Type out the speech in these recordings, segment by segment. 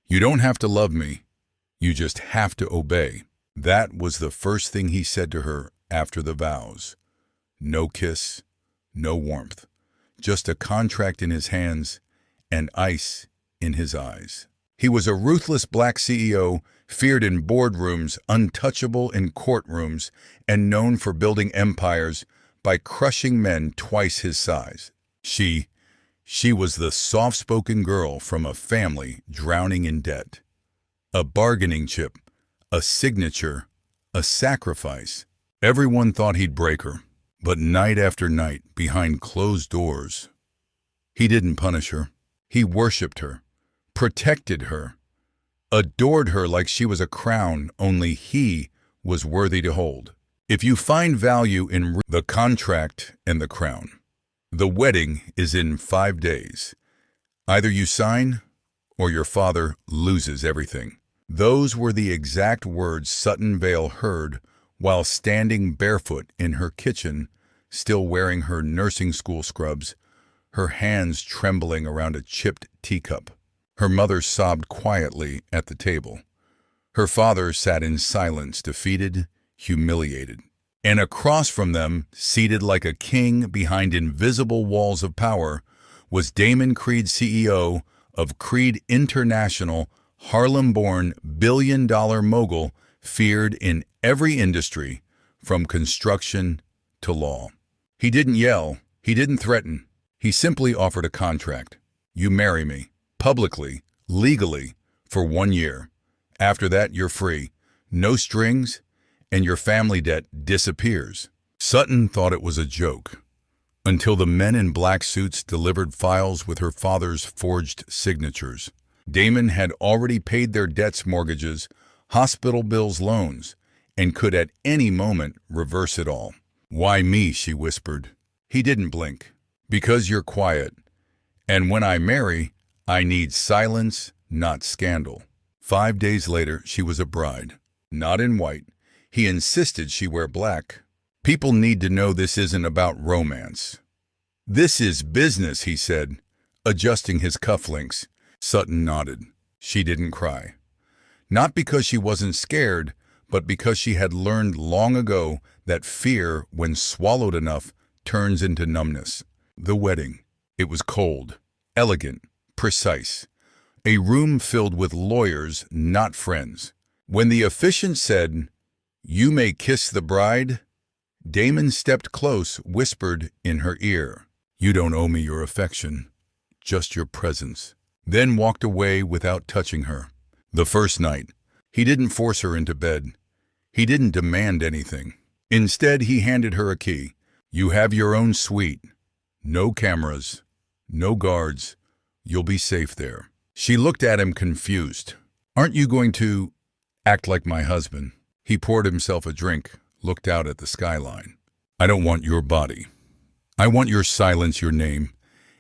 You don't have to love me. You just have to obey. That was the first thing he said to her after the vows. No kiss, no warmth, just a contract in his hands and ice in his eyes. He was a ruthless black CEO, feared in boardrooms, untouchable in courtrooms, and known for building empires by crushing men twice his size. She was the soft-spoken girl from a family drowning in debt. A bargaining chip, a signature, a sacrifice. Everyone thought he'd break her, but night after night, behind closed doors, he didn't punish her. He worshipped her, protected her, adored her like she was a crown only he was worthy to hold. If you find value in the contract and the crown, the wedding is in 5 days. Either you sign or your father loses everything. Those were the exact words Sutton Vale heard while standing barefoot in her kitchen, still wearing her nursing school scrubs, her hands trembling around a chipped teacup. Her mother sobbed quietly at the table. Her father sat in silence, defeated, humiliated. And across from them, seated like a king behind invisible walls of power, was Damon Creed, CEO of Creed International, Harlem-born billion-dollar mogul feared in every industry, from construction to law. He didn't yell, he didn't threaten, he simply offered a contract. You marry me, publicly, legally, for 1 year. After that, you're free. No strings, and your family debt disappears. Sutton thought it was a joke, until the men in black suits delivered files with her father's forged signatures. Damon had already paid their debts, mortgages, hospital bills, loans, and could at any moment reverse it all. Why me, she whispered. He didn't blink. Because you're quiet. And when I marry, I need silence, not scandal. 5 days later, she was a bride. Not in white. He insisted she wear black. People need to know this isn't about romance. This is business, he said, adjusting his cufflinks. Sutton nodded. She didn't cry. Not because she wasn't scared, but because she had learned long ago that fear, when swallowed enough, turns into numbness. The wedding. It was cold, elegant, precise. A room filled with lawyers, not friends. When the officiant said, "You may kiss the bride," Damon stepped close, whispered in her ear, "You don't owe me your affection, just your presence," then walked away without touching her. The first night, he didn't force her into bed. He didn't demand anything. Instead, he handed her a key. "You have your own suite. No cameras, no guards. You'll be safe there." She looked at him confused. "Aren't you going to act like my husband?" He poured himself a drink, looked out at the skyline. "I don't want your body. I want your silence, your name,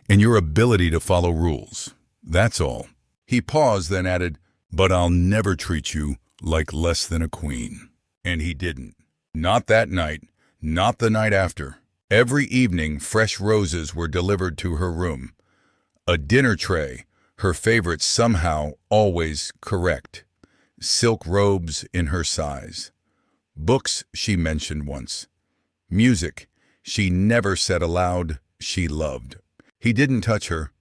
and your ability to follow rules. That's all." He paused, then added, "But I'll never treat you like less than a queen." And he didn't. Not that night, not the night after. Every evening, fresh roses were delivered to her room. A dinner tray, her favorite, somehow always correct. Silk robes in her size. Books she mentioned once. Music she never said aloud she loved. He didn't touch her,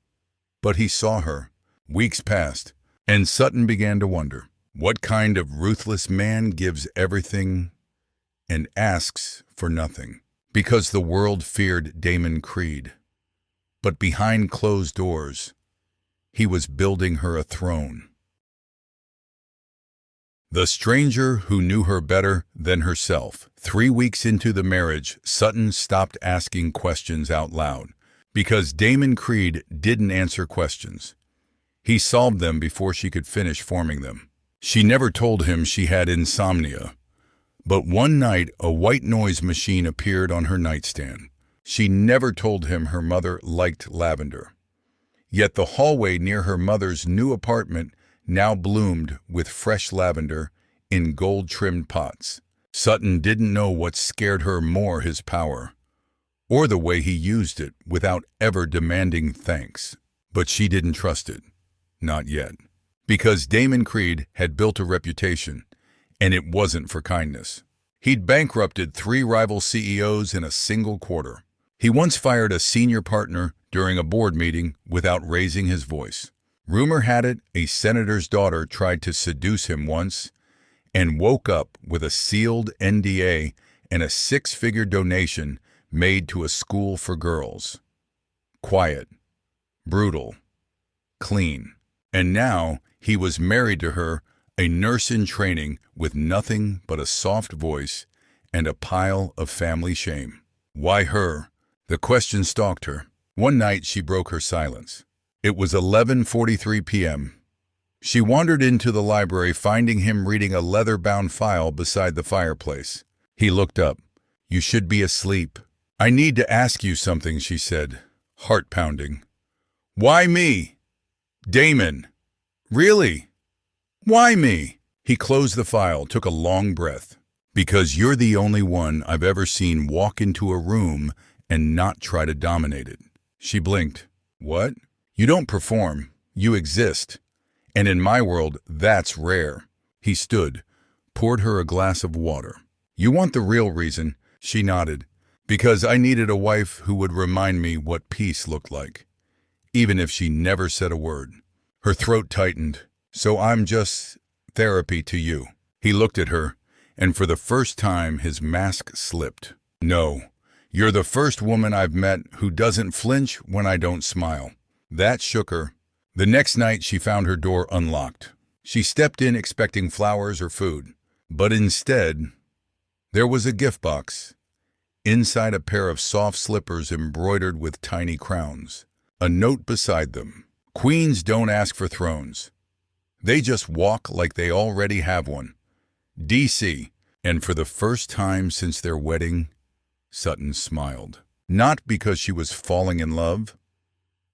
but he saw her. Weeks passed, and Sutton began to wonder, what kind of ruthless man gives everything and asks for nothing? Because the world feared Damon Creed. But behind closed doors, he was building her a throne. The stranger who knew her better than herself. 3 weeks into the marriage, Sutton stopped asking questions out loud, because Damon Creed didn't answer questions. He solved them before she could finish forming them. She never told him she had insomnia, but one night a white noise machine appeared on her nightstand. She never told him her mother liked lavender. Yet the hallway near her mother's new apartment now bloomed with fresh lavender in gold-trimmed pots. Sutton didn't know what scared her more, his power, or the way he used it without ever demanding thanks. But she didn't trust it. Not yet. Because Damon Creed had built a reputation, and it wasn't for kindness. He'd bankrupted 3 rival CEOs in a single quarter. He once fired a senior partner during a board meeting without raising his voice. Rumor had it a senator's daughter tried to seduce him once and woke up with a sealed NDA and a 6-figure donation made to a school for girls. Quiet, brutal, clean. And now he was married to her, a nurse in training with nothing but a soft voice and a pile of family shame. Why her? The question stalked her. One night she broke her silence. It was 11:43 p.m. She wandered into the library, finding him reading a leather-bound file beside the fireplace. He looked up. "You should be asleep." "I need to ask you something," she said, heart pounding. "Why me?" "Damon." "Really? Why me?" He closed the file, took a long breath. "Because you're the only one I've ever seen walk into a room and not try to dominate it." She blinked. "What?" "You don't perform. You exist. And in my world, that's rare." He stood, poured her a glass of water. "You want the real reason?" She nodded. "Because I needed a wife who would remind me what peace looked like, even if she never said a word." Her throat tightened. "So I'm just therapy to you." He looked at her, and for the first time his mask slipped. "No, you're the first woman I've met who doesn't flinch when I don't smile." That shook her. The next night she found her door unlocked. She stepped in expecting flowers or food, but instead there was a gift box. Inside, a pair of soft slippers embroidered with tiny crowns. A note beside them. "Queens don't ask for thrones. They just walk like they already have one. DC." And for the first time since their wedding, Sutton smiled. Not because she was falling in love,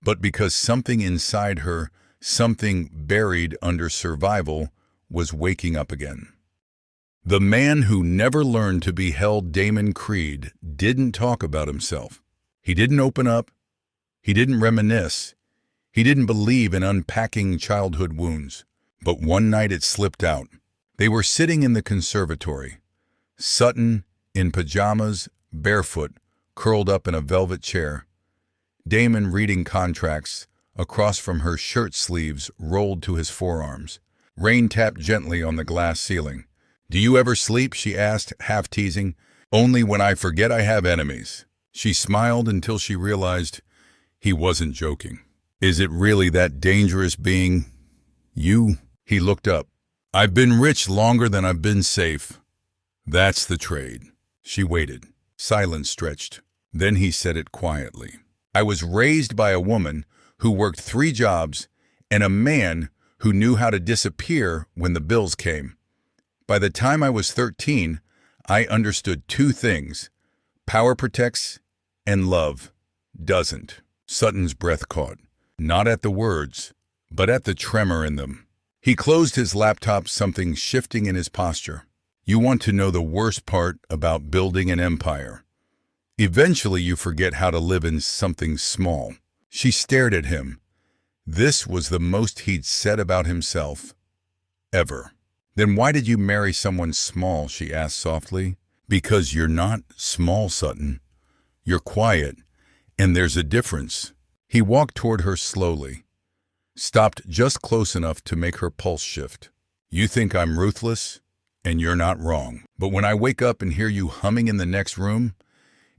but because something inside her, something buried under survival, was waking up again. The man who never learned to be held, Damon Creed, didn't talk about himself. He didn't open up. He didn't reminisce. He didn't believe in unpacking childhood wounds. But one night it slipped out. They were sitting in the conservatory. Sutton, in pajamas, barefoot, curled up in a velvet chair. Damon reading contracts, across from her shirt sleeves rolled to his forearms. Rain tapped gently on the glass ceiling. "Do you ever sleep?" she asked, half teasing. "Only when I forget I have enemies." She smiled until she realized he wasn't joking. "Is it really that dangerous being you?" He looked up. "I've been rich longer than I've been safe. That's the trade." She waited. Silence stretched. Then he said it quietly. "I was raised by a woman who worked 3 jobs and a man who knew how to disappear when the bills came. By the time I was 13, I understood 2 things. Power protects and love doesn't." Sutton's breath caught, not at the words, but at the tremor in them. He closed his laptop, something shifting in his posture. "You want to know the worst part about building an empire? Eventually you forget how to live in something small." She stared at him. This was the most he'd said about himself, ever. "Then why did you marry someone small?" she asked softly. "Because you're not small, Sutton. You're quiet, and there's a difference." He walked toward her slowly, stopped just close enough to make her pulse shift. "You think I'm ruthless, and you're not wrong. But when I wake up and hear you humming in the next room,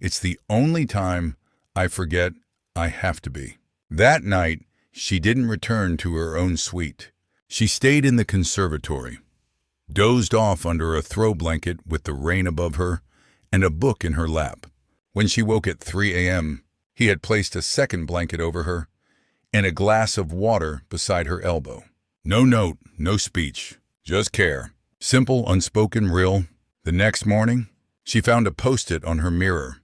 it's the only time I forget I have to be." That night, she didn't return to her own suite. She stayed in the conservatory, dozed off under a throw blanket with the rain above her and a book in her lap. When she woke at 3 a.m., he had placed a second blanket over her and a glass of water beside her elbow. No note, no speech, just care. Simple, unspoken, real. The next morning, she found a post-it on her mirror.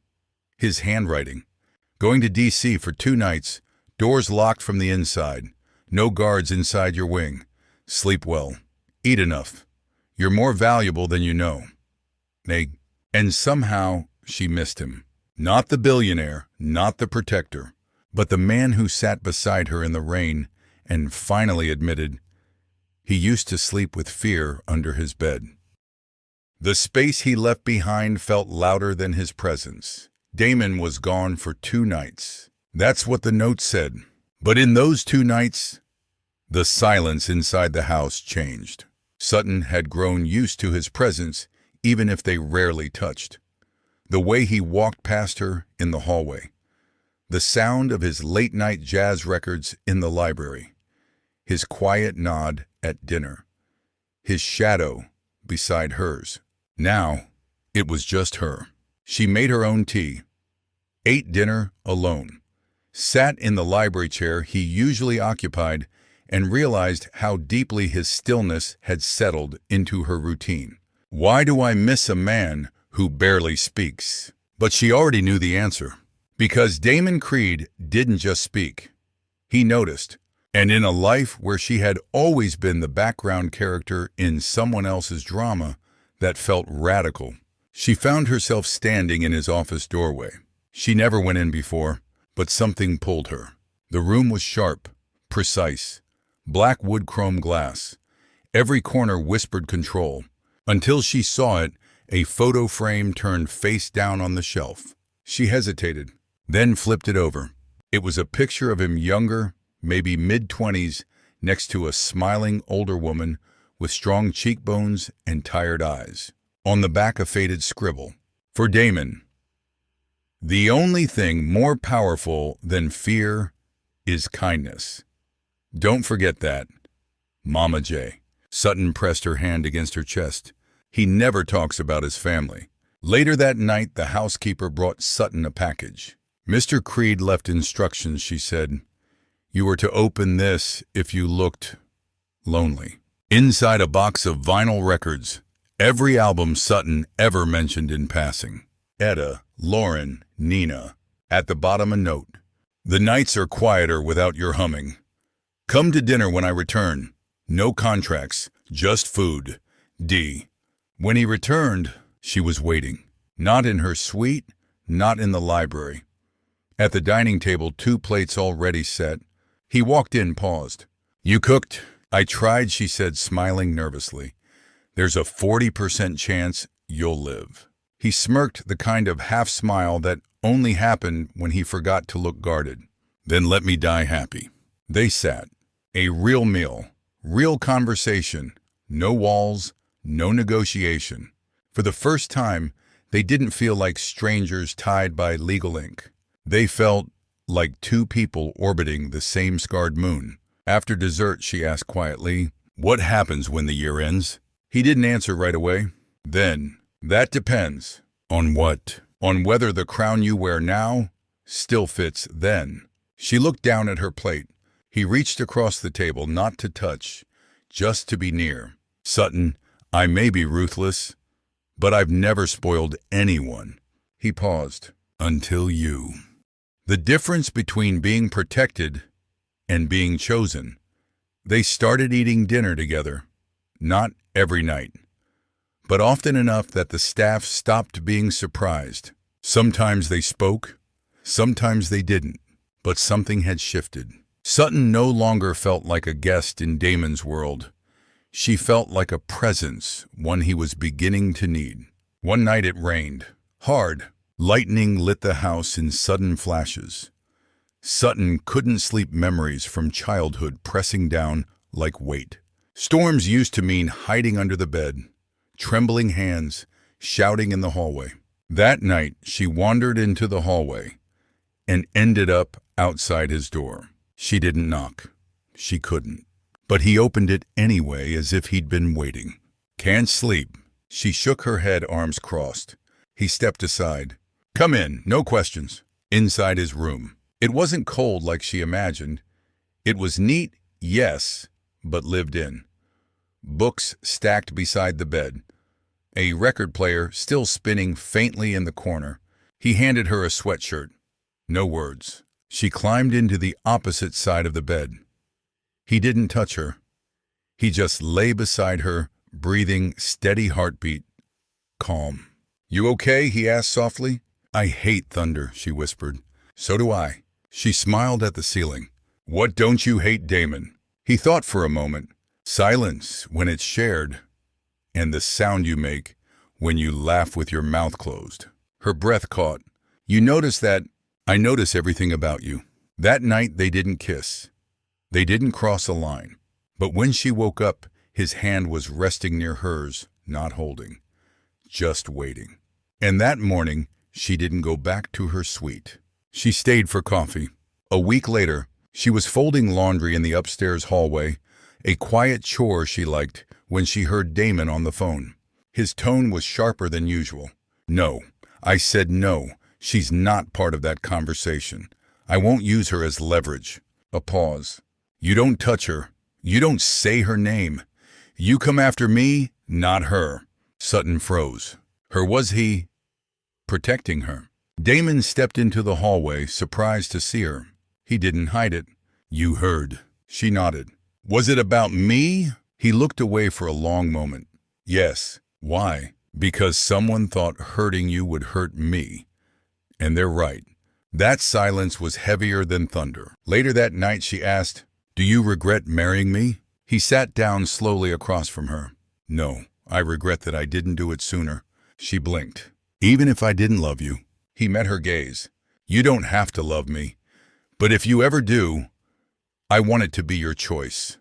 His handwriting. "Going to DC for 2 nights. Doors locked from the inside. No guards inside your wing. Sleep well. Eat enough. You're more valuable than you know. Meg." And somehow she missed him. Not the billionaire, not the protector, but the man who sat beside her in the rain and finally admitted, He used to sleep with fear under his bed. The space he left behind felt louder than his presence. Damon was gone for 2 nights. That's what the note said. But in those 2 nights, the silence inside the house changed. Sutton had grown used to his presence, even if they rarely touched. The way he walked past her in the hallway, the sound of his late-night jazz records in the library, his quiet nod at dinner, his shadow beside hers. Now, it was just her. She made her own tea, ate dinner alone, sat in the library chair he usually occupied, and realized how deeply his stillness had settled into her routine. Why do I miss a man who barely speaks? But she already knew the answer. Because Damon Creed didn't just speak. He noticed. And in a life where she had always been the background character in someone else's drama that felt radical, she found herself standing in his office doorway. She never went in before, but something pulled her. The room was sharp, precise, black wood chrome glass. Every corner whispered control, until she saw it, a photo frame turned face down on the shelf. She hesitated, then flipped it over. It was a picture of him younger, maybe mid-20s, next to a smiling older woman with strong cheekbones and tired eyes. On the back, a faded scribble. For Damon, the only thing more powerful than fear is kindness. Don't forget that. Mama J. Sutton pressed her hand against her chest. He never talks about his family. Later that night, the housekeeper brought Sutton a package. Mr. Creed left instructions, she said. You were to open this if you looked lonely. Inside, a box of vinyl records, every album Sutton ever mentioned in passing. Etta, Lauren, Nina. At the bottom, a note. The nights are quieter without your humming. Come to dinner when I return. No contracts, just food. D. When he returned, she was waiting. Not in her suite, not in the library. At the dining table, 2 plates already set. He walked in, paused. You cooked? I tried, she said, smiling nervously. There's a 40% chance you'll live. He smirked, the kind of half-smile that only happened when he forgot to look guarded. Then let me die happy. They sat. A real meal, real conversation, no walls, no negotiation. For the first time, they didn't feel like strangers tied by legal ink. They felt like 2 people orbiting the same scarred moon. After dessert, she asked quietly, what happens when the year ends? He didn't answer right away. Then, that depends. On what? On whether the crown you wear now still fits then. She looked down at her plate. He reached across the table, not to touch, just to be near. Sutton, I may be ruthless, but I've never spoiled anyone. He paused. Until you. The difference between being protected and being chosen. They started eating dinner together. Not every night, but often enough that the staff stopped being surprised. Sometimes they spoke, sometimes they didn't, but something had shifted. Sutton no longer felt like a guest in Damon's world. She felt like a presence, one he was beginning to need. One night it rained. Hard. Lightning lit the house in sudden flashes. Sutton couldn't sleep, memories from childhood pressing down like weight. Storms used to mean hiding under the bed, trembling hands, shouting in the hallway. That night, she wandered into the hallway and ended up outside his door. She didn't knock. She couldn't. But he opened it anyway, as if he'd been waiting. Can't sleep. She shook her head, arms crossed. He stepped aside. Come in, no questions. Inside his room. It wasn't cold like she imagined. It was neat, yes, but lived in. Books stacked beside the bed. A record player still spinning faintly in the corner. He handed her a sweatshirt. No words. She climbed into the opposite side of the bed. He didn't touch her. He just lay beside her, breathing, steady heartbeat, calm. You okay? He asked softly. I hate thunder, she whispered. So do I. She smiled at the ceiling. What don't you hate, Damon? He thought for a moment. Silence when it's shared, and the sound you make when you laugh with your mouth closed. Her breath caught. You notice that I notice everything about you. That night they didn't kiss. They didn't cross a line. But when she woke up, his hand was resting near hers, not holding, just waiting. And that morning, she didn't go back to her suite. She stayed for coffee. A week later, she was folding laundry in the upstairs hallway, a quiet chore she liked, when she heard Damon on the phone. His tone was sharper than usual. No, I said no. She's not part of that conversation. I won't use her as leverage. A pause. You don't touch her. You don't say her name. You come after me, not her. Sutton froze. Was he protecting her? Damon stepped into the hallway, surprised to see her. He didn't hide it. You heard. She nodded. Was it about me? He looked away for a long moment. Yes. Why? Because someone thought hurting you would hurt me. And they're right. That silence was heavier than thunder. Later that night she asked, "Do you regret marrying me?" He sat down slowly across from her. "No, I regret that I didn't do it sooner." She blinked. "Even if I didn't love you." He met her gaze. "You don't have to love me. But if you ever do, I want it to be your choice,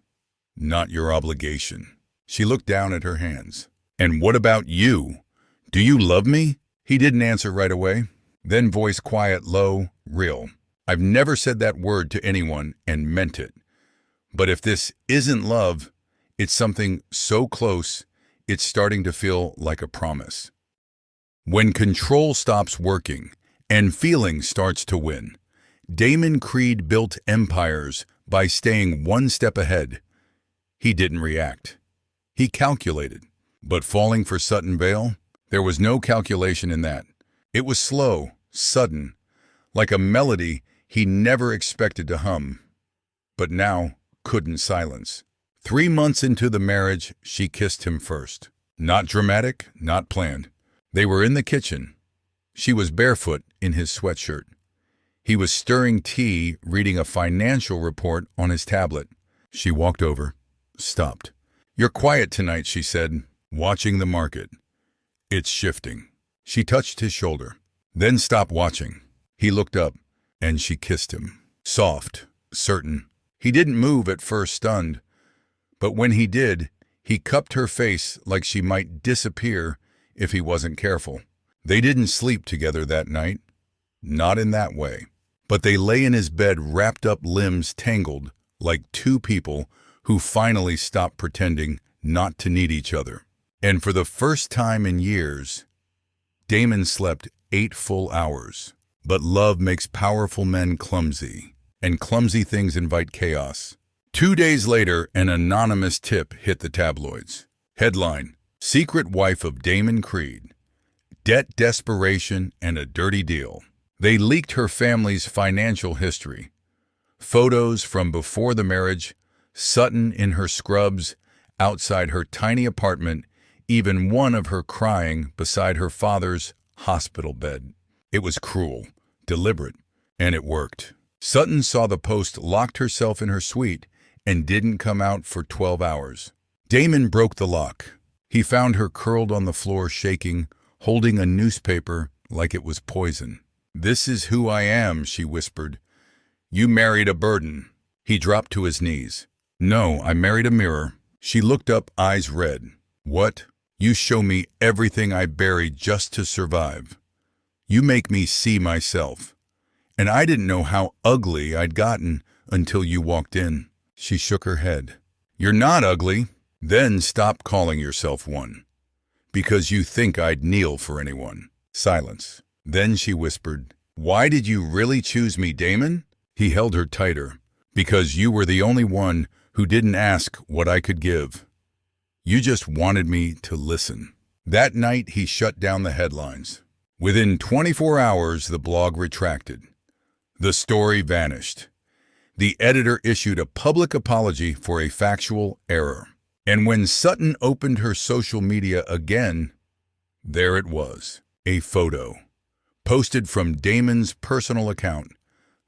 not your obligation." She looked down at her hands. "And what about you? Do you love me?" He didn't answer right away. Then voice quiet, low, real. "I've never said that word to anyone and meant it. But if this isn't love, it's something so close, it's starting to feel like a promise." When control stops working and feeling starts to win, Damon Creed built empires by staying one step ahead. He didn't react. He calculated. But falling for Sutton Vale, there was no calculation in that. It was slow, sudden, like a melody he never expected to hum, but now couldn't silence. 3 months into the marriage, she kissed him first. Not dramatic, not planned. They were in the kitchen. She was barefoot in his sweatshirt. He was stirring tea, reading a financial report on his tablet. She walked over, stopped. "You're quiet tonight," she said, "watching the market. It's shifting." She touched his shoulder, then stopped watching. He looked up, and she kissed him. Soft, certain. He didn't move at first, stunned. But when he did, he cupped her face like she might disappear if he wasn't careful. They didn't sleep together that night. Not in that way. But they lay in his bed, wrapped up, limbs tangled, like two people who finally stopped pretending not to need each other. And for the first time in years, Damon slept 8 full hours. But love makes powerful men clumsy, and clumsy things invite chaos. 2 days later, an anonymous tip hit the tabloids. Headline: Secret wife of Damon Creed. Debt, desperation, and a dirty deal. They leaked her family's financial history. Photos from before the marriage, Sutton in her scrubs, outside her tiny apartment, even one of her crying beside her father's hospital bed. It was cruel, deliberate, and it worked. Sutton saw the post, locked herself in her suite, and didn't come out for 12 hours. Damon broke the lock. He found her curled on the floor, shaking, holding a newspaper like it was poison. "This is who I am," she whispered. "You married a burden." He dropped to his knees. "No, I married a mirror." She looked up, eyes red. "What? You show me everything I buried just to survive. You make me see myself. And I didn't know how ugly I'd gotten until you walked in." She shook her head. "You're not ugly." "Then stop calling yourself one. Because you think I'd kneel for anyone." Silence. Then she whispered, "Why did you really choose me, Damon?" He held her tighter. "Because you were the only one who didn't ask what I could give. You just wanted me to listen." That night he shut down the headlines. Within 24 hours, the blog retracted. The story vanished. The editor issued a public apology for a factual error. And when Sutton opened her social media again, there it was, a photo, posted from Damon's personal account,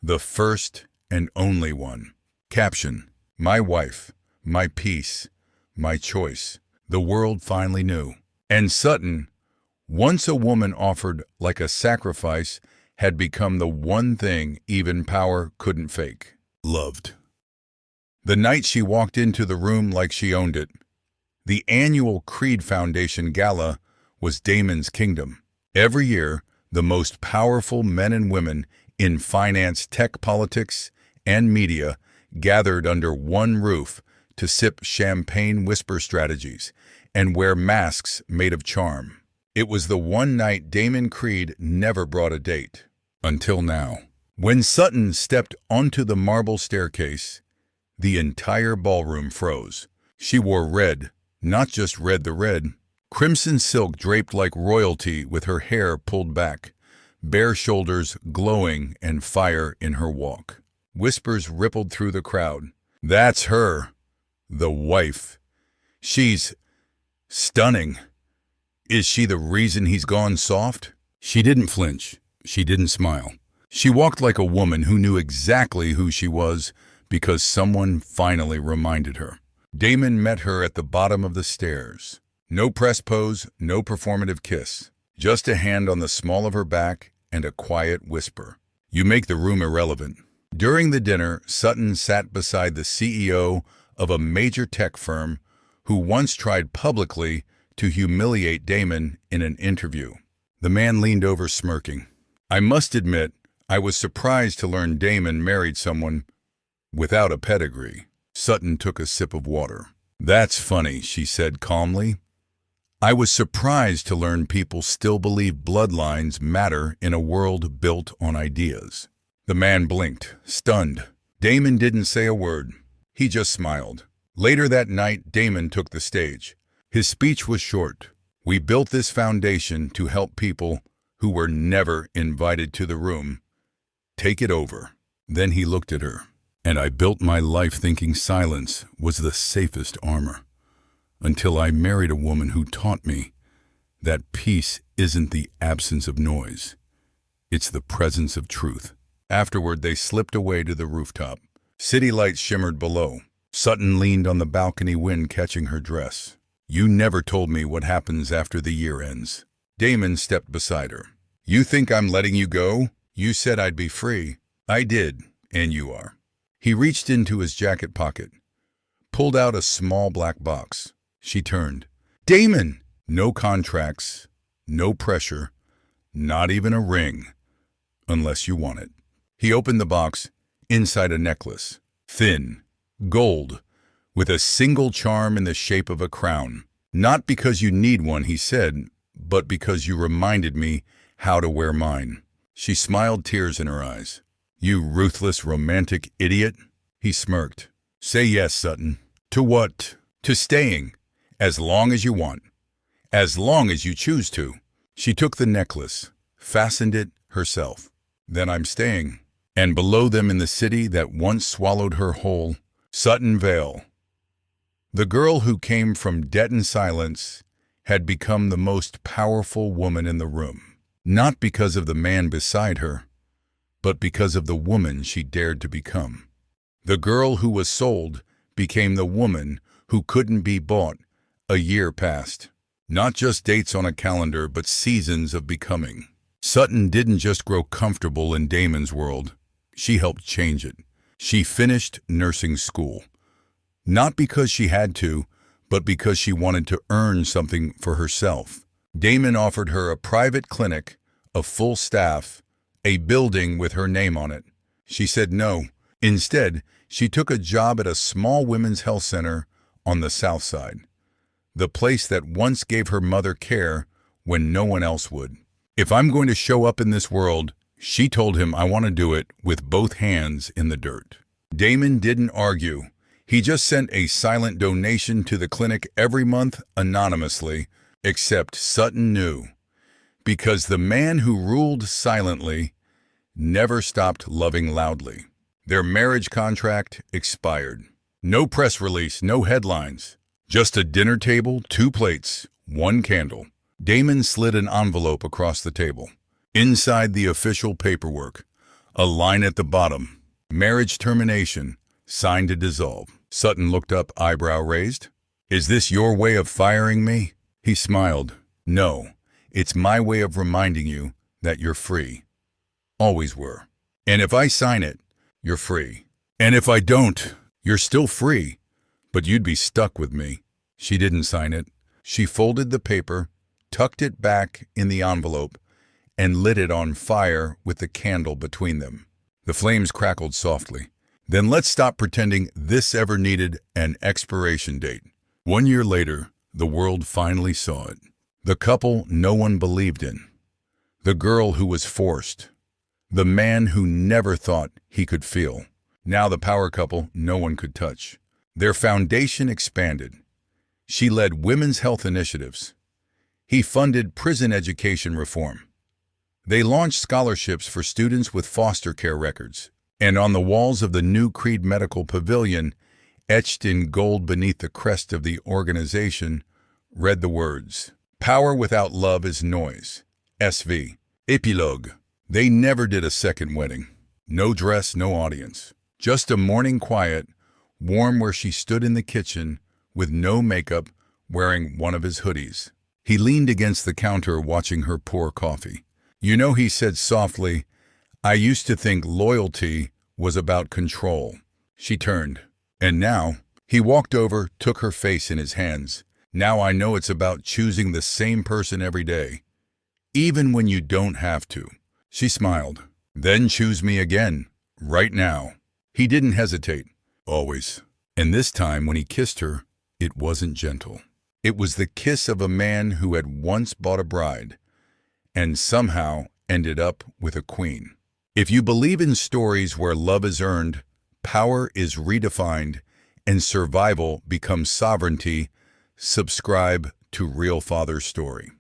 the first and only one. Caption: "My wife, my peace, my choice. The world finally knew. And Sutton, once a woman offered like a sacrifice, had become the one thing even power couldn't fake. Loved. The night she walked into the room like she owned it. The annual Creed Foundation Gala was Damon's kingdom. Every year, the most powerful men and women in finance, tech, politics, and media gathered under one roof to sip champagne whisper strategies and wear masks made of charm. It was the one night Damon Creed never brought a date. Until now. When Sutton stepped onto the marble staircase, the entire ballroom froze. She wore red, not just red the red, crimson silk draped like royalty with her hair pulled back, bare shoulders glowing and fire in her walk. Whispers rippled through the crowd. That's her, the wife. She's stunning. Is she the reason he's gone soft? She didn't flinch. She didn't smile. She walked like a woman who knew exactly who she was because someone finally reminded her. Damon met her at the bottom of the stairs. No press pose, no performative kiss. Just a hand on the small of her back and a quiet whisper. You make the room irrelevant. During the dinner, Sutton sat beside the CEO of a major tech firm who once tried publicly to humiliate Damon in an interview. The man leaned over smirking. I must admit, I was surprised to learn Damon married someone without a pedigree. Sutton took a sip of water. That's funny, she said calmly. I was surprised to learn people still believe bloodlines matter in a world built on ideas. The man blinked, stunned. Damon didn't say a word. He just smiled. Later that night, Damon took the stage. His speech was short. We built this foundation to help people who were never invited to the room. Take it over. Then he looked at her. And I built my life thinking silence was the safest armor. Until I married a woman who taught me that peace isn't the absence of noise. It's the presence of truth. Afterward, they slipped away to the rooftop. City lights shimmered below. Sutton leaned on the balcony, wind catching her dress. You never told me what happens after the year ends. Damon stepped beside her. You think I'm letting you go? You said I'd be free. I did, and you are. He reached into his jacket pocket, pulled out a small black box. She turned. Damon! No contracts, no pressure, not even a ring, unless you want it. He opened the box, inside a necklace, thin, gold, with a single charm in the shape of a crown. Not because you need one, he said, but because you reminded me how to wear mine. She smiled, tears in her eyes. You ruthless, romantic idiot. He smirked. Say yes, Sutton. To what? To staying. As long as you want. As long as you choose to. She took the necklace, fastened it herself. Then I'm staying. And below them in the city that once swallowed her whole, Sutton Vale. The girl who came from debt and silence had become the most powerful woman in the room. Not because of the man beside her, but because of the woman she dared to become. The girl who was sold became the woman who couldn't be bought. A year passed. Not just dates on a calendar, but seasons of becoming. Sutton didn't just grow comfortable in Damon's world. She helped change it. She finished nursing school. Not because she had to, but because she wanted to earn something for herself. Damon offered her a private clinic, a full staff, a building with her name on it. She said no. Instead, she took a job at a small women's health center on the south side. The place that once gave her mother care when no one else would. If I'm going to show up in this world, she told him, I want to do it with both hands in the dirt. Damon didn't argue. He just sent a silent donation to the clinic every month anonymously, except Sutton knew. Because the man who ruled silently never stopped loving loudly. Their marriage contract expired. No press release, no headlines. Just a dinner table, 2 plates, 1 candle. Damon slid an envelope across the table. Inside the official paperwork, a line at the bottom. Marriage termination, signed to dissolve. Sutton looked up, eyebrow raised. Is this your way of firing me? He smiled. No, it's my way of reminding you that you're free. Always were. And if I sign it, you're free. And if I don't, you're still free. But you'd be stuck with me. She didn't sign it. She folded the paper, tucked it back in the envelope, and lit it on fire with the candle between them. The flames crackled softly. Then let's stop pretending this ever needed an expiration date. 1 year later, the world finally saw it. The couple no one believed in. The girl who was forced. The man who never thought he could feel. Now the power couple no one could touch. Their foundation expanded. She led women's health initiatives. He funded prison education reform. They launched scholarships for students with foster care records. And on the walls of the new Creed Medical Pavilion, etched in gold beneath the crest of the organization, read the words, "Power without love is noise. SV. Epilogue." They never did a second wedding. No dress, no audience. Just a morning quiet, warm where she stood in the kitchen, with no makeup, wearing one of his hoodies. He leaned against the counter watching her pour coffee. "You know," he said softly, "I used to think loyalty was about control." She turned. "And now," he walked over, took her face in his hands, "now I know it's about choosing the same person every day, even when you don't have to." She smiled. "Then choose me again, right now." He didn't hesitate. Always. And this time when he kissed her, it wasn't gentle. It was the kiss of a man who had once bought a bride, and somehow ended up with a queen. If you believe in stories where love is earned, power is redefined, and survival becomes sovereignty, subscribe to Real Father's Story.